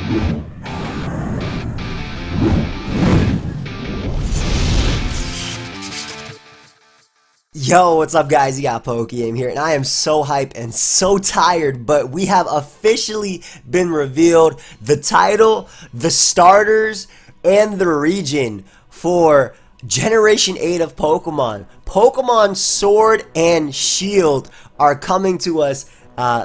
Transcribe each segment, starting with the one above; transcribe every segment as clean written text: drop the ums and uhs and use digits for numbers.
Yo, what's up guys? You got pokeaim here, and I am so hyped and so tired, but we have officially been revealed the title, the starters, and the region for Generation 8 of Pokemon. Pokemon Sword and Shield are coming to us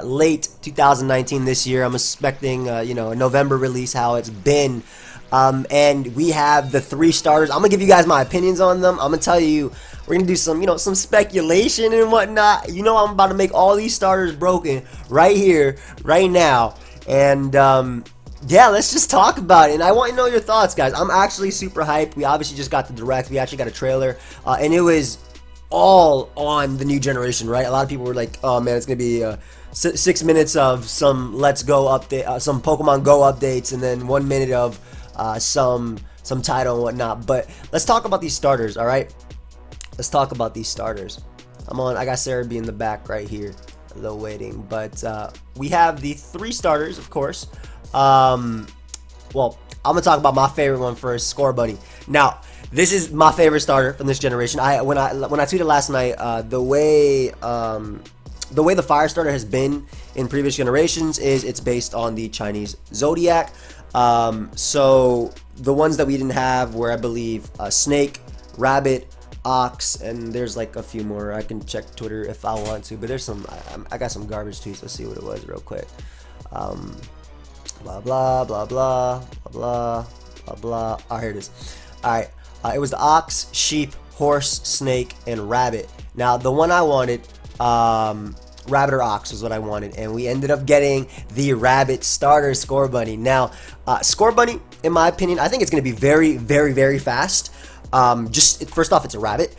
late 2019 this year. I'm expecting, a November release, how it's been. And we have the 3 starters. I'm gonna give you guys my opinions on them. I'm gonna tell you, we're gonna do some speculation and whatnot. I'm about to make all these starters broken right here, right now. And yeah, let's just talk about it. And I want to know your thoughts, guys. I'm actually super hyped. We obviously just got the direct. We actually got a trailer, and it was all on the new generation, right? A lot of people were like, "Oh man, it's gonna be 6 minutes of some Let's Go update, some Pokemon Go updates, and then 1 minute of some title and whatnot." But let's talk about these starters, all right? Let's talk about these starters. I got Sarah B in the back right here, though waiting. But we have the 3 starters, of course. Well, I'm gonna talk about my favorite one first, Scorbunny. Now, this is my favorite starter from this generation. When I tweeted last night, the way the fire starter has been in previous generations is it's based on the Chinese zodiac. So the ones that we didn't have were, I believe, snake, rabbit, ox, and there's like a few more. I can check Twitter if I want to, but there's some. I got some garbage tweets. Let's see what it was real quick. Blah blah blah blah blah blah blah. Oh, here it is. All right. It was the ox, sheep, horse, snake, and rabbit. Now the one I wanted, rabbit or ox was what I wanted, and we ended up getting the rabbit starter Scorbunny. Now, Scorbunny, in my opinion, I think it's going to be very, very, very fast. First off, it's a rabbit.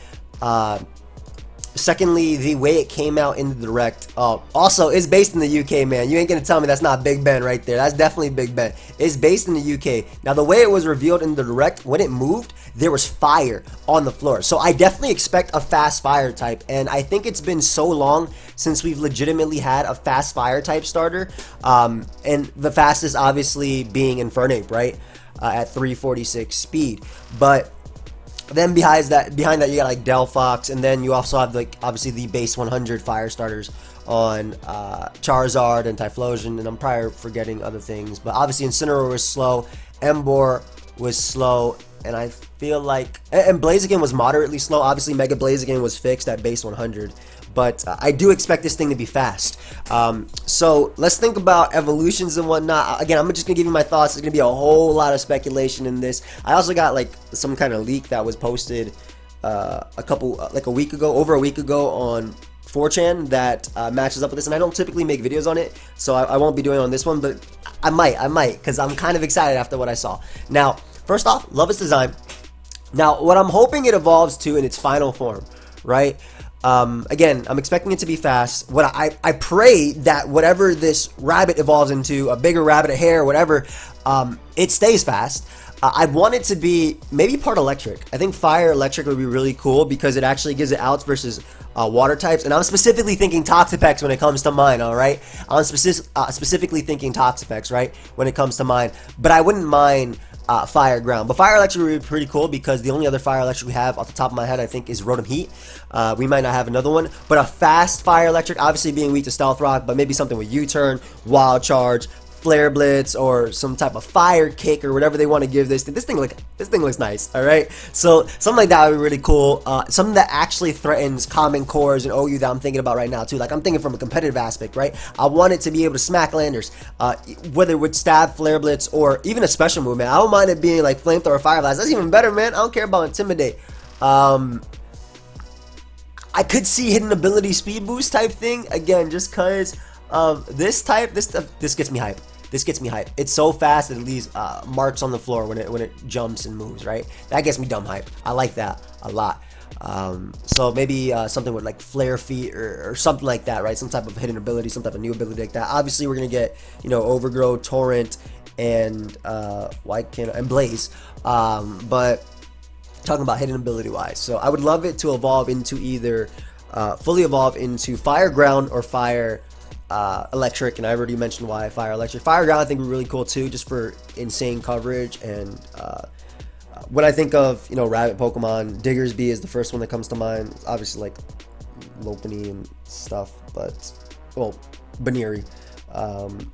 Secondly, the way it came out in the direct. Also, it's based in the UK, man. You ain't gonna tell me that's not Big Ben right there. That's definitely Big Ben. It's based in the UK. Now, the way it was revealed in the direct, when it moved, there was fire on the floor. So I definitely expect a fast fire type. And I think it's been so long since we've legitimately had a fast fire type starter. And the fastest, obviously, being Infernape, right? At 346 speed. But then behind that you got like Delphox, and then you also have like obviously the base 100 fire starters on Charizard and Typhlosion, and I'm probably forgetting other things, but obviously Incineroar was slow, Emboar was slow, and I feel like and Blaziken was moderately slow. Obviously Mega Blaziken was fixed at base 100, but I do expect this thing to be fast. So let's think about evolutions and whatnot. Again, I'm just gonna give you my thoughts. There's gonna be a whole lot of speculation in this. I also got like some kind of leak that was posted like a week ago, over a week ago on 4chan that matches up with this, and I don't typically make videos on it, so I won't be doing it on this one, but I might, because I'm kind of excited after what I saw. Now, first off, love its design. Now, what I'm hoping it evolves to in its final form, right? Again, I'm expecting it to be fast. What I pray that whatever this rabbit evolves into, a bigger rabbit, a hare, whatever, it stays fast. I want it to be maybe part electric. I think fire electric would be really cool because it actually gives it outs versus water types. And I'm specifically thinking Toxapex when it comes to mine, alright? I'm specifically thinking Toxapex, right? When it comes to mine. But I wouldn't mind fire ground. But fire electric would be pretty cool because the only other fire electric we have off the top of my head, I think, is Rotom Heat. We might not have another one. But a fast fire electric, obviously being weak to Stealth Rock, but maybe something with U-Turn, Wild Charge, Flare Blitz, or some type of fire kick, or whatever they want to give this thing. This thing looks nice, all right? So something like that would be really cool. Something that actually threatens Common Cores and OU that I'm thinking about right now too. Like, I'm thinking from a competitive aspect, right? I want it to be able to smack landers, whether it would stab, Flare Blitz, or even a special move, man. I don't mind it being like Flamethrower, Fire Blast. That's even better, man. I don't care about Intimidate. I could see hidden ability speed boost type thing again, just cause of this type. This gets me hype. This gets me hype. It's so fast that it leaves marks on the floor when it jumps and moves, right? That gets me dumb hype. I like that a lot. So maybe something with like Flare Feet or something like that, right? Some type of hidden ability, some type of new ability like that. Obviously, we're gonna get Overgrow, Torrent, and and Blaze. But talking about hidden ability wise, so I would love it to evolve into either fully evolve into Fire Ground or Fire electric, and I already mentioned why fire electric. Fire ground I think would be really cool too, just for insane coverage. And when I think of, you know, rabbit Pokemon, Diggersby is the first one that comes to mind. Obviously like Lopunny and stuff, but well, Baneri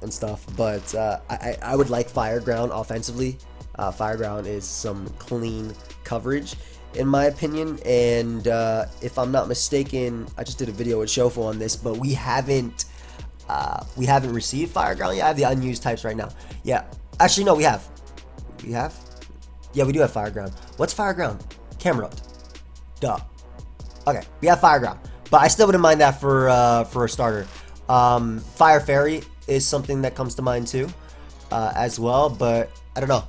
and stuff. But I would like fire ground offensively. Fire ground is some clean coverage in my opinion, and if I'm not mistaken, I just did a video with Shofo on this, but we haven't received fire ground yet. I have the unused types right now. Yeah, actually no, we have, yeah, we do have fire ground. What's fire ground? Camerupt. Duh. Okay, we have fire ground, but I still wouldn't mind that for a starter. Fire fairy is something that comes to mind too, as well, but I don't know.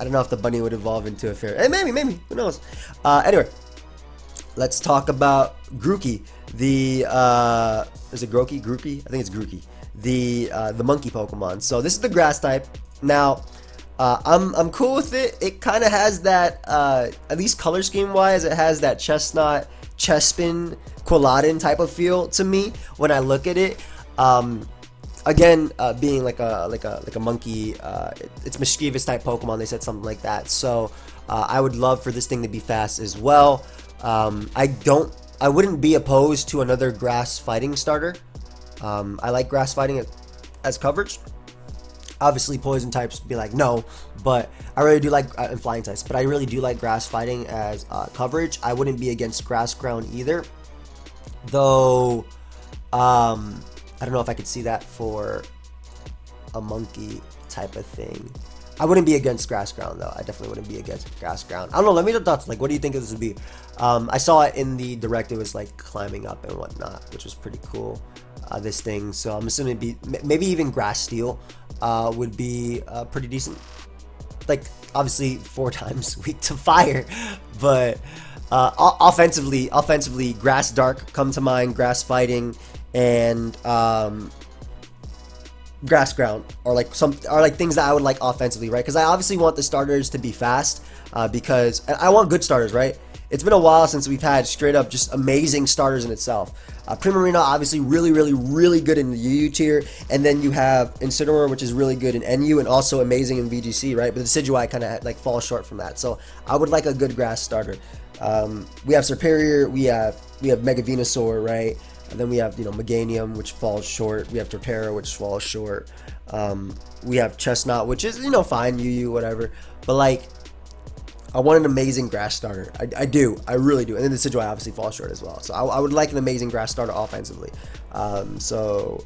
I don't know if the bunny would evolve into a fairy. Hey, maybe, who knows? Anyway, let's talk about Grookey. Is it Grookey? Grookey? I think it's Grookey. The monkey Pokemon. So this is the grass type. Now, I'm cool with it. It kind of has that, at least color scheme wise, it has that chestnut, Chespin, Quilladin type of feel to me when I look at it. Again, being like a monkey, it's mischievous type Pokemon. They said something like that. So I would love for this thing to be fast as well. I wouldn't be opposed to another grass fighting starter. I like grass fighting as coverage. Obviously, poison types would be like no, but I really do like and flying types. But I really do like grass fighting as coverage. I wouldn't be against grass ground either, though. I don't know if I could see that for a monkey type of thing. I wouldn't be against grass ground though. I definitely wouldn't be against grass ground. I don't know. Let me know your thoughts. Like, what do you think this would be? I saw it in the direct. It was like climbing up and whatnot, which was pretty cool. This thing. So I'm assuming it'd be maybe even grass steel would be pretty decent. Like obviously 4 times weak to fire, but offensively, grass dark come to mind. Grass fighting. And grass ground are like things that I would like offensively, right? Because I obviously want the starters to be fast, because I want good starters, right? It's been a while since we've had straight up just amazing starters in itself. Primarina obviously really good in the UU tier, and then you have Incineroar, which is really good in NU and also amazing in VGC, right? But the Decidueye kind of like falls short from that. So I would like a good grass starter. We have Serperior, we have Mega Venusaur, right? And then we have, you know, Meganium, which falls short. We have Torterra, which falls short. We have Chestnut, which is, you know, fine, UU, whatever. But, like, I want an amazing grass starter. I do. I really do. And then the Decidueye obviously falls short as well. So I would like an amazing grass starter offensively. So,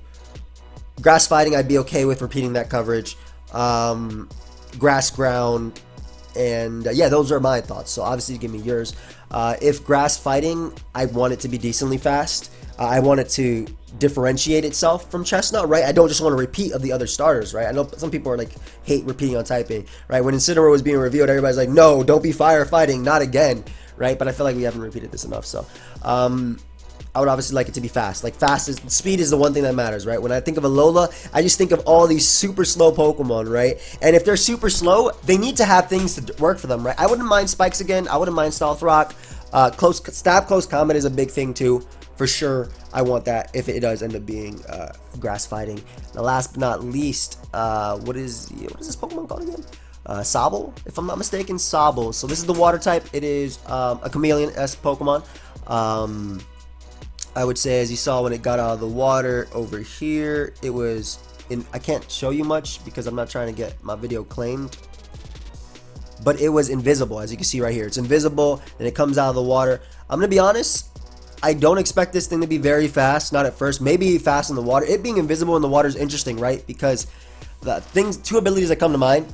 grass fighting, I'd be okay with repeating that coverage. Grass ground. And, yeah, those are my thoughts. So, obviously, give me yours. If grass fighting, I want it to be decently fast. I want it to differentiate itself from Chestnut, right? I don't just want a repeat of the other starters, right? I know some people are like hate repeating on typing, right? When Incineroar was being revealed, everybody's like, no, don't be fire fighting, not again, right? But I feel like we haven't repeated this enough, so I would obviously like it to be fast. Like speed is the one thing that matters, right? When I think of Alola, I just think of all these super slow Pokemon, right? And if they're super slow, they need to have things to work for them, right? I wouldn't mind Spikes again. I wouldn't mind Stealth Rock. Close combat is a big thing too. For sure, I want that if it does end up being grass fighting. Now, last but not least, what is this Pokemon called again? Sobble, if I'm not mistaken. Sobble. So this is the water type. It is a chameleon-esque Pokemon. I would say, as you saw when it got out of the water over here, it was in. I can't show you much because I'm not trying to get my video claimed. But it was invisible, as you can see right here. It's invisible, and it comes out of the water. I'm gonna be honest. I don't expect this thing to be very fast, not at first. Maybe fast in the water. It being invisible in the water is interesting, right? Because the two abilities that come to mind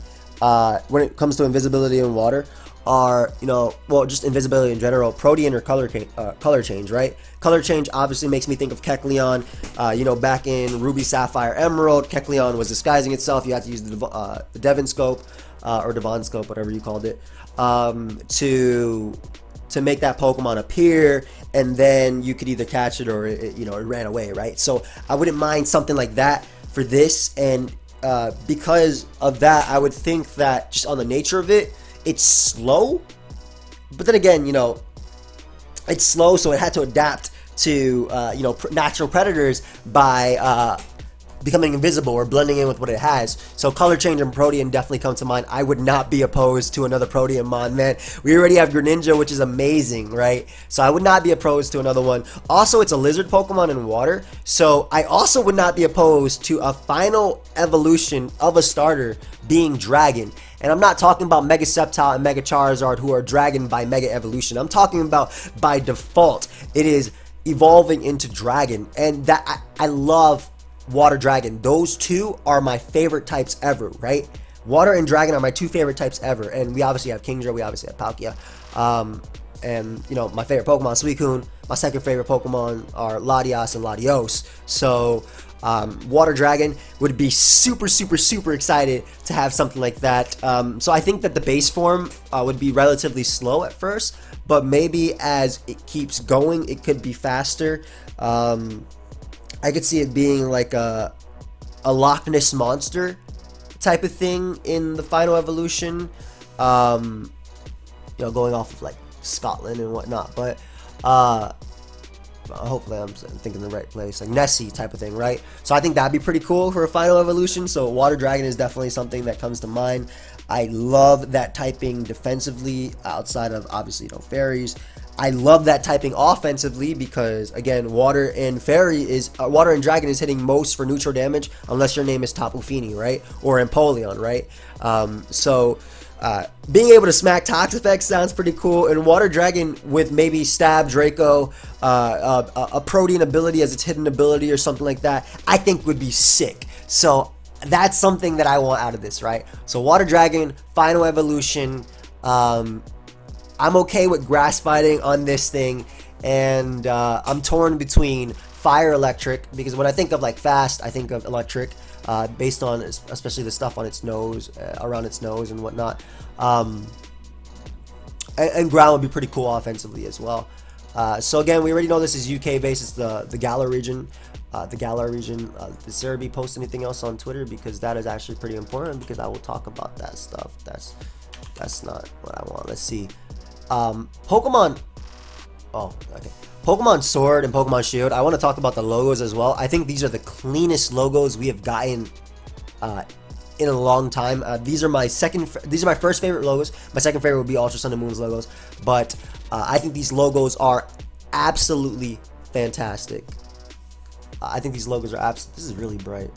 when it comes to invisibility in water are, you know, well, just invisibility in general, Protean or color change, right? Color change obviously makes me think of Kecleon. You know, back in Ruby, Sapphire, Emerald, Kecleon was disguising itself. You had to use the Devon scope or Devon scope, whatever you called it, to make that Pokemon appear, and then you could either catch it or it ran away, right? So I wouldn't mind something like that for this, and because of that, I would think that just on the nature of it, it's slow, but then again, you know, it's slow, so it had to adapt to natural predators by becoming invisible or blending in with what it has. So color change and Protean definitely come to mind. I would not be opposed to another Protean mon, man. We already have Greninja, which is amazing, right? So I would not be opposed to another one. Also, it's a lizard Pokemon in water, so I also would not be opposed to a final evolution of a starter being Dragon. And I'm not talking about Mega Sceptile and Mega Charizard, who are Dragon by Mega Evolution. I'm talking about by default. It is evolving into Dragon, and that I love Water Dragon. Those two are my favorite types ever, right? Water and Dragon are my two favorite types ever, and we obviously have Kingdra, we obviously have Palkia, and you know, my favorite Pokemon, Suicune. My second favorite Pokemon are Latias and Latios. So Water Dragon would be super excited to have something like that. So I think that the base form would be relatively slow at first, but maybe as it keeps going, it could be faster. I could see it being like a Loch Ness monster type of thing in the final evolution. You know, going off of like Scotland and whatnot, but hopefully I'm thinking the right place, like Nessie type of thing, right? So I think that'd be pretty cool for a final evolution. So Water Dragon is definitely something that comes to mind. I love that typing defensively outside of obviously, you know, fairies. I love that typing offensively because again, Water and Dragon is hitting most for neutral damage unless your name is Tapu Fini, right? Or Empoleon, right? Being able to smack Toxapex sounds pretty cool, and Water Dragon with maybe Stab, Draco, a Protean ability as its hidden ability or something like that, I think would be sick. So that's something that I want out of this, right? So Water Dragon, final evolution. I'm okay with grass fighting on this thing, and I'm torn between Fire Electric, because when I think of like fast, I think of electric, based on especially the stuff on its nose, around its nose and whatnot. And ground would be pretty cool offensively as well. So again, we already know this is UK based. It's the Galar region. The Galar region. Does Sarah B post anything else on Twitter? Because that is actually pretty important, because I will talk about that stuff. That's not what I want. Let's see. Pokemon. Oh, okay. Pokemon Sword and Pokemon Shield. I want to talk about the logos as well. I think these are the cleanest logos we have gotten in a long time. These are my first favorite logos. My second favorite would be Ultra Sun and Moon's logos, but I think these logos are absolutely fantastic. I think these logos are this is really bright.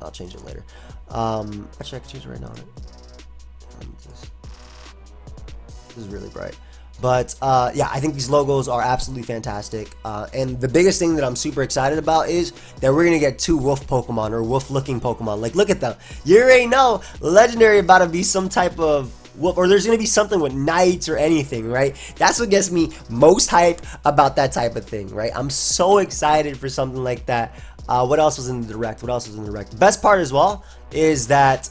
I'll change it later. Actually, I can change it right now. This is really bright. But yeah, I think these logos are absolutely fantastic. And the biggest thing that I'm super excited about is that we're going to get two wolf Pokemon, or wolf-looking Pokemon. Like, look at them. You already know Legendary about to be some type of wolf, or there's going to be something with knights or anything, right? That's what gets me most hype about that type of thing, right? I'm so excited for something like that. What else was in the Direct? The best part as well is that...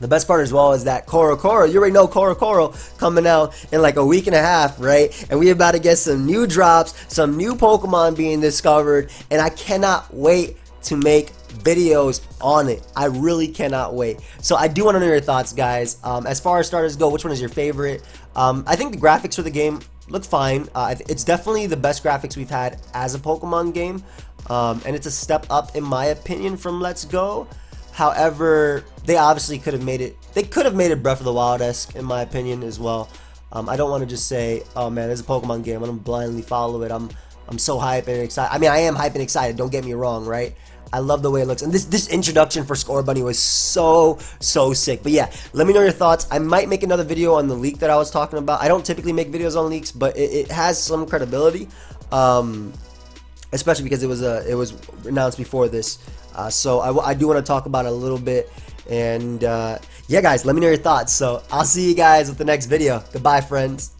Korokoro, you already know Korokoro coming out in like a week and a half, right? And we about to get some new drops, some new Pokemon being discovered, and I cannot wait to make videos on it. I really cannot wait. So I do want to know your thoughts, guys. As far as starters go, which one is your favorite? I think the graphics for the game look fine. It's definitely the best graphics we've had as a Pokemon game, and it's a step up in my opinion from Let's Go. However, they obviously could have made it. They could have made it Breath of the Wild-esque, in my opinion, as well. I don't want to just say, "Oh man, it's a Pokemon game. I'm gonna blindly follow it." I'm so hyped and excited. I mean, I am hyped and excited. Don't get me wrong, right? I love the way it looks, and this introduction for Scorbunny was so sick. But yeah, let me know your thoughts. I might make another video on the leak that I was talking about. I don't typically make videos on leaks, but it has some credibility, especially because it was announced before this. So I do want to talk about it a little bit, and yeah guys, let me know your thoughts. So I'll see you guys with the next video. Goodbye, friends.